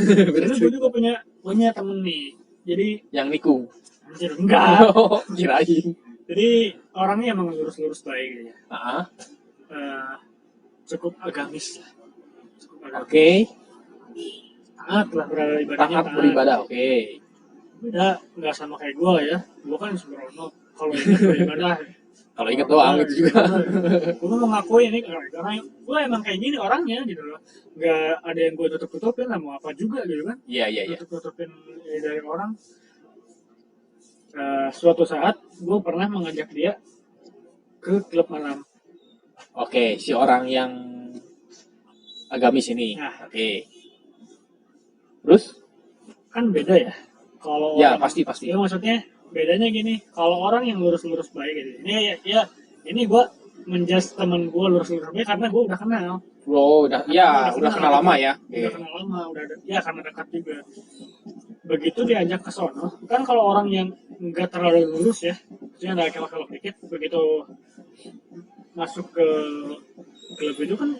Jadi gue juga punya temen nih. Jadi Yang nikung. anjir enggak. Oh, kirain. Jadi orangnya emang lurus-lurus baik gitu ya. Ah, Eh, cukup agamis lah. Cukup agamis. oke. Taat lah beribadahnya Taat taat. beribadah, oke. Beda nggak sama kayak gue ya. Gue kan sembrono. Kalau ingat beribadah. Kalau inget doang itu juga. Gue mau ngakui ini karena gue emang kayak gini orangnya gitu loh. Nggak ada yang gue tutup-tutupin lah mau apa juga gitu kan. Iya, iya, iya. Tutup-tutupin dari orang. Suatu saat gue pernah mengajak dia ke klub malam. Oke, si orang yang agamis ini. Nah. Oke. Terus? Kan beda ya. Kalau Ya, orang, pasti. ya maksudnya bedanya gini. Kalau orang yang lurus-lurus baik gitu. Ini gue menjudge temen gue lurus-lurus baik karena gue udah kenal. Bro, udah kenal lama ya. Udah kenal lama, ya karena dekat juga. Begitu diajak ke sono, kan kalau orang yang nggak terlalu lurus ya, maksudnya ada kelok-kelok dikit, begitu masuk ke klub itu kan,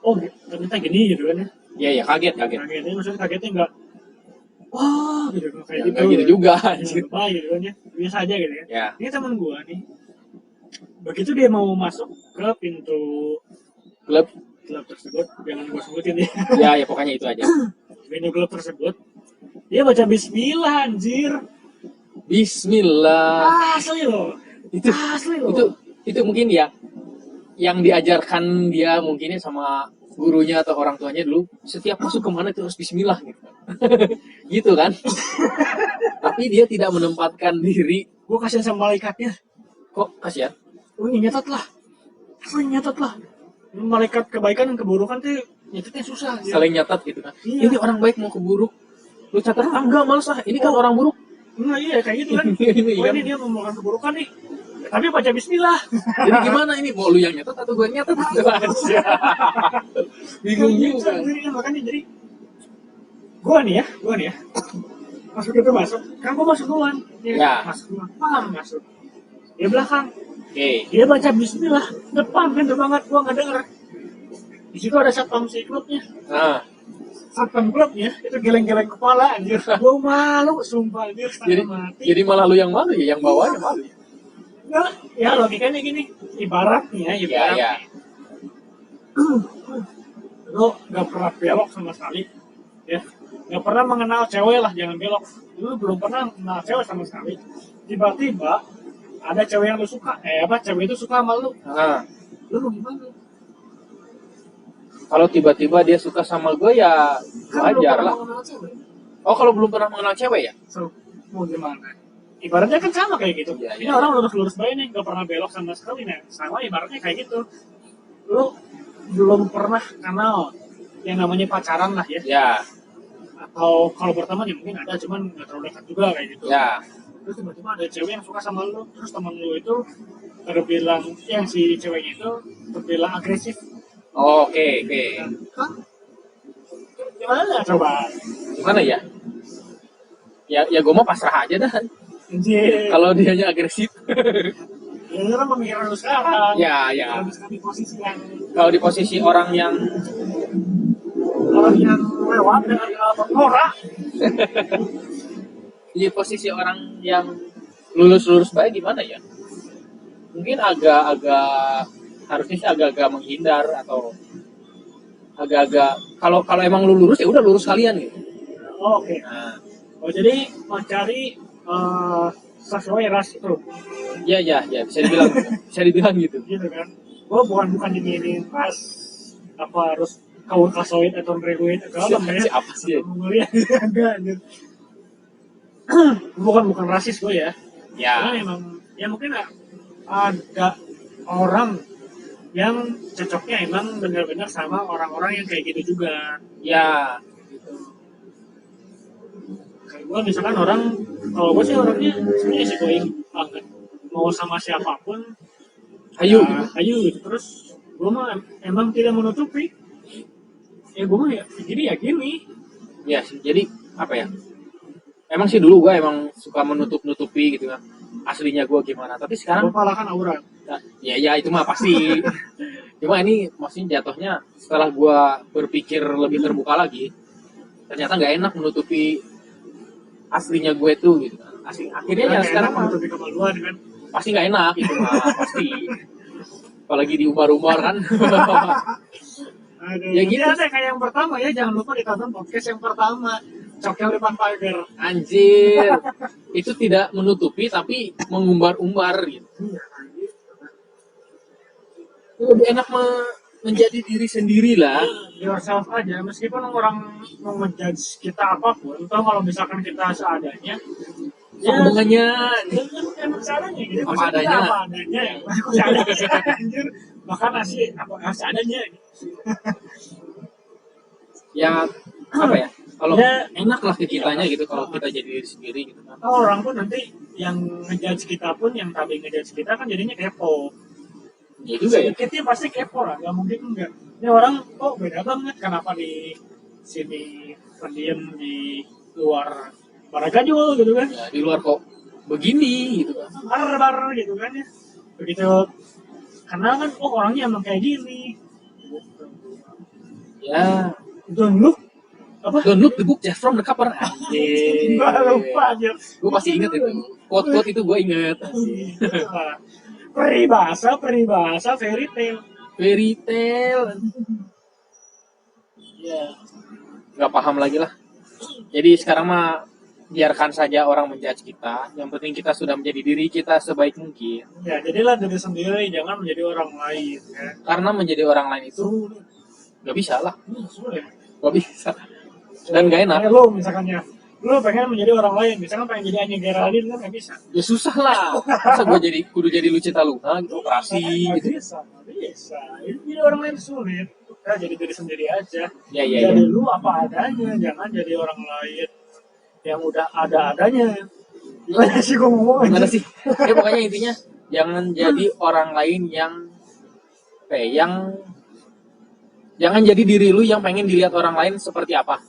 oh ternyata gini gitu kan ya. Iya, iya, kaget. Kagetnya maksudnya kagetnya nggak, wah gitu kayak Ya, gitu. nggak gitu juga. Apa gitu kan ya, biasa aja gitu kan. Ya. Ini teman gua nih, begitu dia mau masuk ke pintu Klub. tersebut, jangan gua sebutin ya. Ya, pokoknya itu aja. Pintu klub tersebut, dia baca Bismillah anjir. Bismillah. Asli loh. Asli loh. Itu mungkin ya yang diajarkan dia mungkin sama gurunya atau orang tuanya dulu, setiap masuk kemana itu harus bismillah gitu. Gitu kan. Tapi dia tidak menempatkan diri. Gue kasihan sama malaikatnya. Kok kasihan? Nyatat lah. Malaikat kebaikan dan keburukan tuh nyatetnya susah. Saling nyatat gitu kan. Iya. Ini orang baik mau ke buruk. Lu catat, enggak males lah. Ini kan orang buruk. Nah iya kayak gitu kan. Ini dia mau melakukan keburukan nih. Tapi baca bismillah. Jadi gimana ini? Mau lu yang nyatet atau gue yang nyatet? Bingung juga. Makanya jadi gue nih ya. Masuk. Kan gue masuk duluan. Ya. Masuk duluan. Masuk. Dia belakang. Oke. Dia baca bismillah. Depan pintu banget. Gue nggak denger. Di situ ada satpam si klubnya. Nah. Satpam klubnya itu geleng-geleng kepala anjir. Gue malu sumpah anjir. Jadi malah lu yang malu ya, yang bawahnya malu. Nah, ya logikanya gini, ibaratnya. Ya. Lu gak pernah belok sama sekali, ya, gak pernah mengenal cewek lah, jangan belok. Lu belum pernah mengenal cewek sama sekali. Tiba-tiba ada cewek yang lu suka, cewek itu suka sama lu. Nah. Lu gimana? Kalau tiba-tiba dia suka sama gue ya wajar lah. Oh, kalau belum pernah mengenal cewek ya? So, mau gimana? Ibaratnya kan sama kayak gitu. Ya. Ini orang lurus-lurus baik nih, gak pernah belok sama sekali nih. Sama ibaratnya kayak gitu. Lu belum pernah kenal yang namanya pacaran lah ya. Ya. Atau kalau berteman ya mungkin ada, cuman gak terlalu dekat juga kayak gitu. Ya. Terus tiba-tiba ada cewek yang suka sama lu, terus temen lu itu terbilang, yang si ceweknya itu terbilang agresif. Oke. Hah? Gimana coba? Gimana ya? Ya gue mah pasrah aja dah. Anjir. Kalau dianya agresif. Ya itu kan pemikiran lu sekarang. Ya. Di posisi yang Kalau di posisi orang yang lewat dengan norak. di posisi orang yang lurus baik gimana ya? Mungkin agak-agak harusnya sih agak-agak menghindar atau agak-agak kalau emang lu lurus ya udah lurus kalian gitu. Oke. Nah. Oh jadi mencari sesuai ras itu. Ya, bisa dibilang gitu. Gitu kan. Gue bukan ini ras apa harus kau kasoid atau reguit atau apa ya? Siapa sih? Mongolia enggak anjir. bukan rasis gue ya. Ya. Karena emang ya mungkin ada orang yang cocoknya emang benar-benar sama orang-orang yang kayak gitu juga. Ya. Kayak gue misalkan orang, kalau gue sih orangnya sebenarnya sih going banget, mau sama siapapun Ayo gitu. Terus gue mah emang tidak menutupi, ya gue mah ya gini ya sih. Jadi apa ya, emang sih dulu gue emang suka menutupi gitu kan aslinya gue gimana, tapi sekarang gue palahkan aura. Ya itu mah pasti. Cuma ini maksudnya jatuhnya setelah gue berpikir lebih terbuka lagi, ternyata nggak enak menutupi aslinya gue tuh gitu kan. Akhirnya ya sekarang mah menutupi kemaluan kan. pasti nggak enak itu mah pasti. Apalagi diumbar-umbar kan. Aduh, Ya nanti gitu. ada kayak yang pertama ya, jangan lupa ditonton podcast yang pertama, Cokel depan pagar. Anjir, itu tidak menutupi tapi mengumbar-umbar gitu. Lebih enak menjadi diri sendiri lah. Yourself aja, meskipun orang mau ngejudge kita apapun, atau kalau misalkan kita seadanya, ya Hubungannya emang seadanya gitu. Apa Maksudnya kita adanya. apa adanya ya. Aku seadanya, anjir. Makan nasi apa seadanya. ya apa ya? Kalau Ya. enak lah ke kitanya gitu kalau kita jadi diri sendiri gitu kan. Orang pun nanti yang ngejudge kita pun, yang tadi ngejudge kita kan jadinya kepo. Ya juga ya. Sedikitnya pasti kepo lah, nggak mungkin enggak. Ini orang kok beda banget, kenapa di sini pendiam, di luar para gajul gitu kan, Ya, di luar kok begini gitu kan. barbar gitu kan ya. Begitu karena kan orangnya emang kayak gini. Ya, Don't look apa? don't look the book just from the cover. Anjir. Gua lupa aja. Gue pasti inget itu. Quote-quote itu gue inget. Peribahasa fairy tale. Fairy tale. Ya. Gak paham lagi lah. Jadi sekarang mah biarkan saja orang menjudge kita. Yang penting kita sudah menjadi diri kita sebaik mungkin. Ya, jadilah diri sendiri, jangan menjadi orang lain ya. Karena menjadi orang lain itu gak bisa lah. Sulit. Gak bisa. Dan gak enak. Kayak lo misalkan ya, lo pengen menjadi orang lain, misalkan pengen jadi Anya Geraldine kan nggak bisa. Ya susah lah. Masa gue kudu jadi Lucita Luna gitu, operasi Nggak gitu. bisa, nggak bisa. Jadi orang lain sulit. Kita jadi diri sendiri aja. Ya, ya, Jadi ya. lu apa adanya, jangan jadi orang lain yang udah ada adanya. Gimana sih gue ngomong? Gimana sih? Ya pokoknya intinya jangan jadi orang lain yang apa ya, yang jangan jadi diri lu yang pengen dilihat orang lain seperti apa.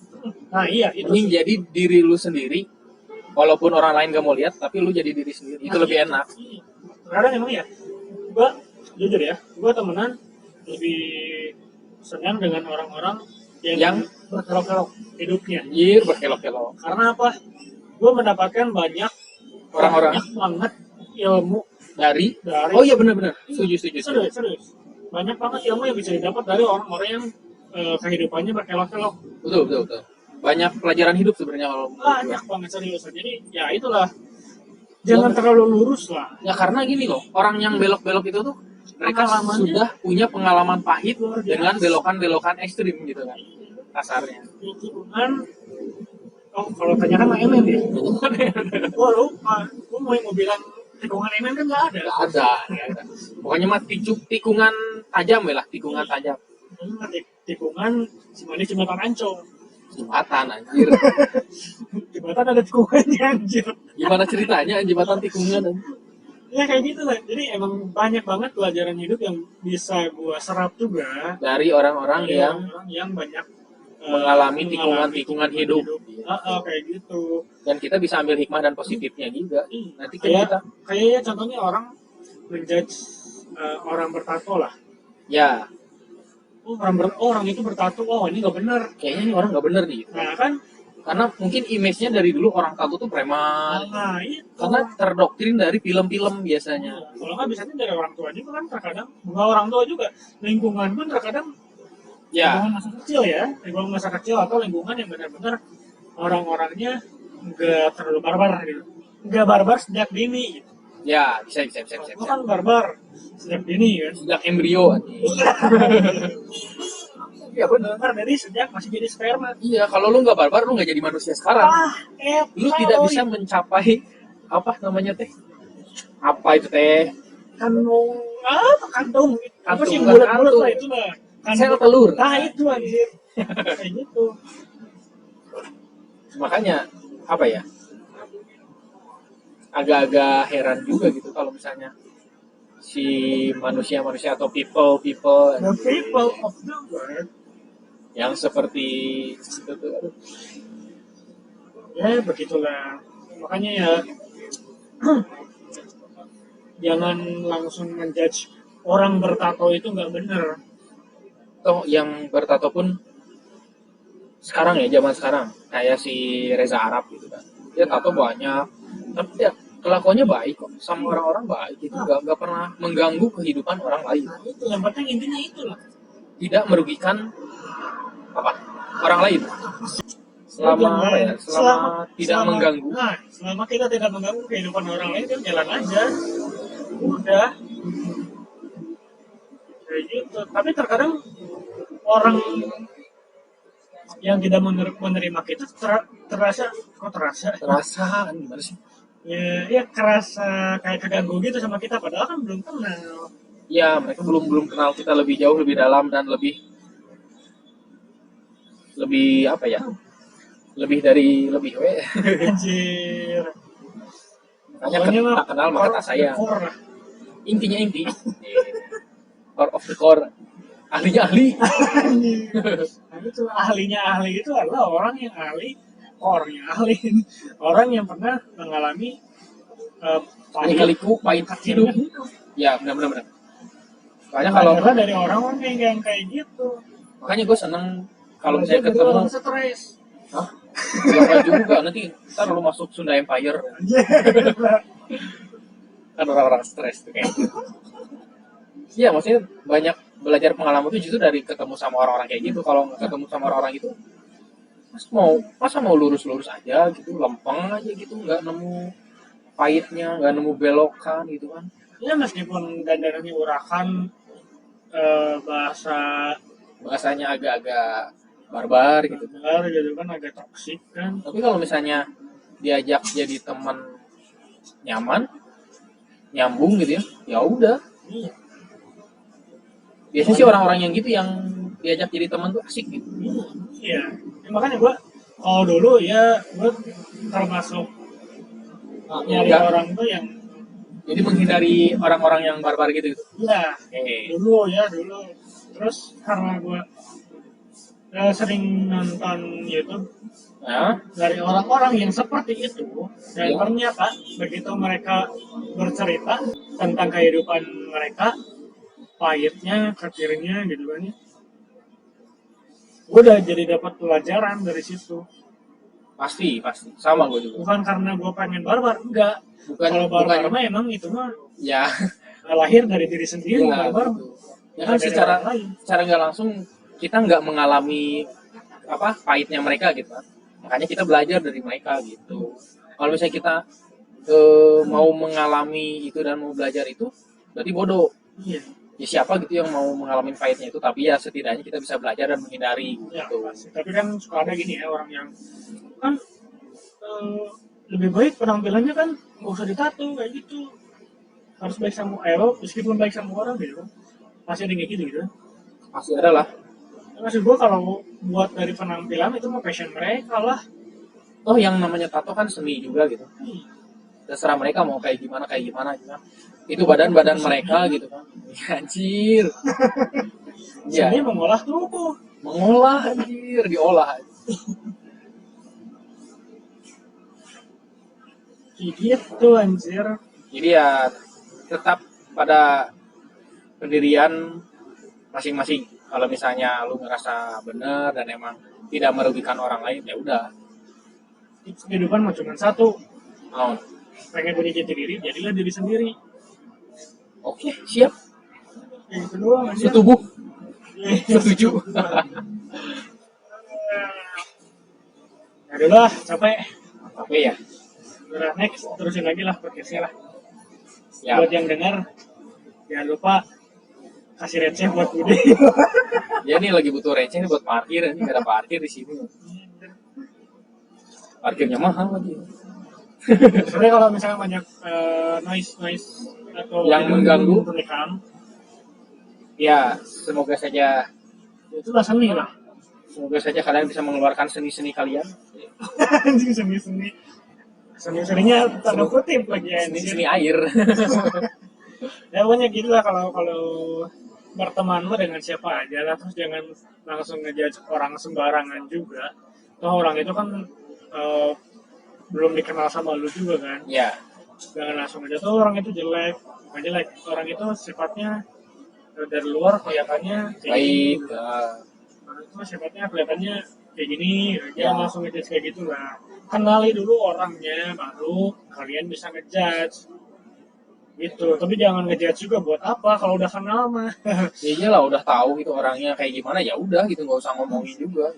Nah iya itu. Mending jadi diri lu sendiri. Walaupun orang lain gak mau lihat, tapi lu jadi diri sendiri. Itu lebih enak. Kadang emang ya, gue jujur ya, gue temenan lebih senang dengan orang-orang yang berkelok-kelok hidupnya. Anjir, berkelok-kelok. Karena apa? Gue mendapatkan banyak Orang-orang banget ilmu dari dari. Oh iya benar-benar. Setuju. Serius. Banyak banget ilmu yang bisa didapat dari orang-orang yang kehidupannya berkelok-kelok. Betul. Banyak pelajaran hidup sebenarnya kalau menurut gua. Banyak banget serius. Jadi ya itulah. Jangan terlalu lurus lah. Ya karena gini loh, orang yang belok-belok itu tuh mereka Pengalamannya sudah punya pengalaman pahit luar biasa. dengan belokan-belokan ekstrim gitu kan. Kasarnya. Tikungan. Oh kalau tanya kan MM ya. Gue lupa. Gue mau bilang tikungan MM kan nggak ada. Gak ada. Pokoknya mah tikungan tajam ya lah, tikungan tajam. Tikungan Cimahi Jembatan Ancol. Jembatan anjir. Jembatan ada tikungannya anjir. Gimana ceritanya jembatan tikungan anjir? Ya kayak gitu lah. Jadi emang banyak banget pelajaran hidup yang bisa gua serap juga Dari orang-orang dari yang orang yang banyak mengalami tikungan-tikungan hidup. Kayak gitu. Dan kita bisa ambil hikmah dan positifnya juga. Nanti kan Kayak kita kayaknya contohnya orang menjudge orang bertato lah. ya Orang itu bertato, oh ini nggak bener. kayaknya ini orang nggak bener nih. Nah kan, Karena mungkin image-nya dari dulu orang tato tuh preman. nah itu. Karena terdoktrin dari film-film biasanya. Kalau nggak biasanya dari orang tua juga kan terkadang, nggak orang tua juga, lingkungan pun terkadang Ya, lingkungan masa kecil ya, lingkungan masa kecil atau lingkungan yang benar-benar orang-orangnya nggak terlalu barbar gitu, nggak barbar sejak dini. Gitu. ya bisa. Gua kan barbar sejak dini kan. Sejak embrio. Iya benar. Barbar dari sejak masih jadi sperma. Iya, kalau lu nggak barbar, lu nggak jadi manusia sekarang. Lu tidak bisa mencapai apa namanya teh? Apa itu teh? kantung apa sih Kantung, bulat-bulat kantung. lah itu lah. Sel telur. Nah itu anjir. Kayak gitu. Makanya apa ya? Agak-agak heran juga gitu kalau misalnya si manusia-manusia atau people The people of the world. yang seperti itu tuh, aduh. Ya begitulah. Makanya ya jangan langsung menjudge orang bertato itu nggak bener. Toh yang bertato pun sekarang ya, zaman sekarang kayak si Reza Arab gitu kan, dia tato banyak tapi dia kelakuannya baik kok, sama orang-orang baik gitu, nggak pernah mengganggu kehidupan orang lain, Nah, itu yang penting intinya itulah. tidak merugikan apa orang lain, Ya, selama jangan apa ya, selama tidak mengganggu. nah, selama kita tidak mengganggu kehidupan orang lain, itu jalan aja. Udah kayak gitu. Tapi terkadang orang yang tidak menerima kita terasa kok Terasa gimana sih? ya, ya kerasa kayak keganggu gitu sama kita padahal kan belum kenal. Ya mereka belum belum kenal kita lebih jauh, lebih dalam, dan lebih lebih apa ya, lebih dari lebih Anjir. makanya Pokoknya mah tak kenal maka tak sayang, core lah. intinya inti. Core of the core, ahlinya ahli. Nah, itu ahlinya ahli itu adalah orang yang ahli, core-nya ahli, orang yang pernah mengalami pahit Kali-kaliku pahit kecilnya hidup. hidup. Ya benar-benar. Makanya kalau Adalah dari orang-orang yang kayak gitu. makanya gue seneng kalau Belajar saya dari ketemu. orang stres. Hah? Enggak juga, nanti ntar lu masuk Sunda Empire kan, orang-orang stres tuh kayak gitu. Iya, maksudnya banyak belajar pengalaman itu justru dari ketemu sama orang-orang kayak gitu. Kalau nggak ketemu sama orang-orang itu, masa mau lurus-lurus aja gitu, lempeng aja gitu, nggak nemu pahitnya, nggak nemu belokan gitu kan. Ya meskipun dandanannya urakan, bahasa Bahasanya agak-agak barbar gitu. benar gitu kan agak toksik kan. Tapi kalau misalnya diajak jadi teman nyaman, nyambung gitu ya, ya udah. Iya. Biasanya sih orang-orang yang gitu yang diajak jadi teman tuh asik gitu. Iya. Ya, makanya gue kalau dulu ya gue termasuk nyari Enggak, orang tuh yang jadi menghindari orang-orang yang barbar gitu. ya Eh, dulu terus karena gue sering nonton YouTube nah, dari orang-orang yang seperti itu dan Ya. ternyata begitu mereka bercerita tentang kehidupan mereka pahitnya kekirnya gitu kan ya gue udah jadi dapat pelajaran dari situ pasti sama gue juga. bukan karena gue pengen barbar enggak Bukan kalau barbar bukan mah emang itu mah ya, lahir dari diri sendiri ya barbar gitu. Ya kan dari secara orang lain. secara nggak langsung kita nggak mengalami apa pahitnya mereka gitu kan. Makanya kita belajar dari mereka gitu. Kalau misalnya kita mau mengalami itu dan mau belajar itu, berarti bodoh. Iya Ya siapa gitu yang mau mengalami pahitnya itu, tapi ya setidaknya kita bisa belajar dan menghindari ya gitu. pasti tapi kan suka ada gini ya orang yang kan lebih baik penampilannya kan nggak usah ditato kayak gitu harus baik sama meskipun baik sama orang gitu kan masih ada yang kayak gitu gitu kan. Pasti ada lah. Maksud gue kalau buat dari penampilan itu mah passion mereka lah. Oh, yang namanya tato kan seni juga gitu. Terserah mereka mau kayak gimana gitu kan. Itu badan mereka gitu kan. Ya, anjir. Ya, Seni mengolah tubuh. mengolah anjir, diolah. Gitu anjir. Jadi ya tetap pada pendirian masing-masing. Kalau misalnya lu ngerasa bener dan emang tidak merugikan orang lain, ya udah. Kehidupan mah cuma satu. Oh, Pengen punya jati diri, jadilah diri sendiri. oke, siap. Yang kedua anjir. Setubuh. Setuju. Ya udah capek. Oke ya. Udah next terusin lagi lah podcastnya lah. Siap. Buat yang dengar jangan lupa kasih receh buat Budi. Ya ini lagi butuh receh nih buat parkir, ini nggak ada parkir di sini. Parkirnya mahal lagi. Sebenarnya kalau misalnya banyak noise atau Yang mengganggu. rekam, Ya, semoga saja itulah seni lah. kalian bisa mengeluarkan seni-seni kalian. Anjing seninya tanda kutip lagi ya Seni air. ya pokoknya gitu lah kalau berteman mah dengan siapa aja lah terus jangan langsung ngejudge orang sembarangan juga toh orang itu kan belum dikenal sama lu juga kan Ya, jangan langsung aja tuh orang itu jelek bukan jelek orang itu sifatnya dari luar kelihatannya baik. orang itu sifatnya kelihatannya kayak gini, jangan langsung ngejudge kayak gitu lah. Kenali dulu orangnya, baru kalian bisa ngejudge. Gitu, tapi jangan ngejudge juga buat apa kalau udah kenal mah. Ya iyalah udah tahu itu orangnya kayak gimana ya udah gitu nggak usah ngomongin juga.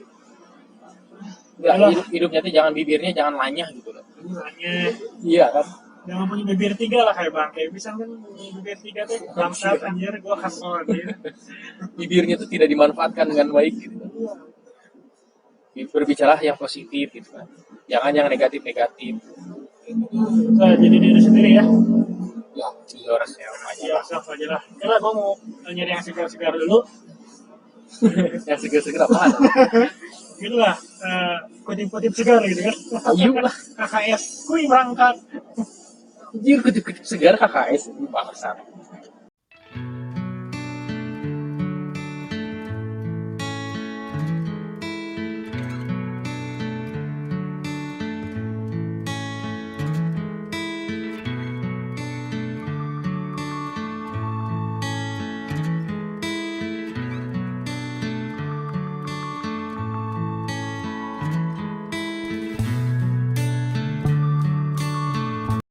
Udah Alah. hidupnya tuh jangan bibirnya jangan lanyah gitu loh. Hanya Iya kan. jangan punya bibir tiga lah kayak bang, kayak bisa kan punya bibir tiga tuh bangsat anjir, gue kesel anjir. Bibirnya tuh tidak dimanfaatkan dengan baik gitu kan. Berbicara yang positif gitu kan. Jangan yang negatif-negatif. Nah, jadi diri sendiri ya. Ya, harusnya aja. Ya, self aja lah. Oke lah, gue mau nyari yang segar-segar dulu. Yang seger-seger apaan? Gitu lah, kutip-kutip segar gitu kan. Ayo lah. KKS, kui berangkat. Anjir kutip-kutip segar KKS ini bangsat.